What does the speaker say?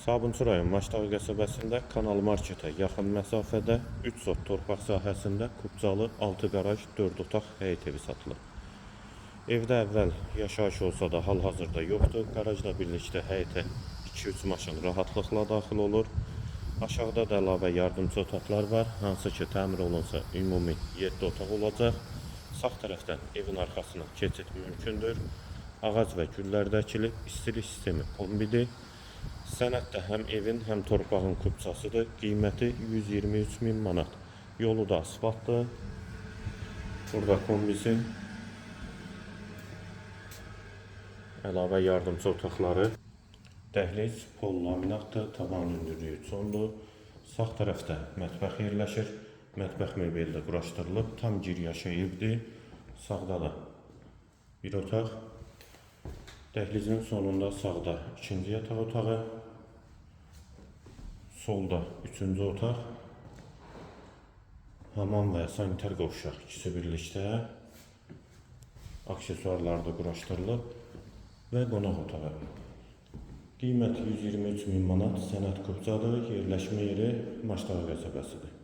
Sabunçu rayon Maçdağı qəsəbəsində Kanal Marketə yaxın məsafədə 3 sot torpaq sahəsində Kubcalı 6 qaraj 4 otaq həyət evi satılır. Evdə əvvəl yaşayış olsa da hal-hazırda yoxdur. Qarajla birlikdə həyətə 2-3 maşın rahatlıqla daxil olur. Aşağıda da əlavə yardımçı otaqlar var, hansı ki təmir olunsa ümumi 7 otaq olacaq. Sağ tərəfdən evin arxasına keçid mümkündür. Ağac və güllər də əkilib, istilik sistemi kombidir. Sənəddə həm evin, həm torpağın kubçasıdır. Qiyməti 123 min manat. Yolu da asfaltdır. Burada kombisi. Əlavə yardımçı otaqları. Dəhliz pol laminatdır. Tavan hündürlüyü çondur. Sağ tərəfdə mətbəx yerləşir. Mətbəx mebeli də quraşdırılıb. Tam giryaşa evdir. Sağda da bir otaq. Dəhlizin sonunda sağda ikinci yataq otağı. Solda üçüncü otaq. Hamam və sanitar qovşaq ikisi birlikdə. Aksesuarlar da quraşdırılıb və qonaq otağı. Qiyməti 123 min manat, sənəd Kubcadır, yerləşmə yeri Maçdağı qəsəbəsidir.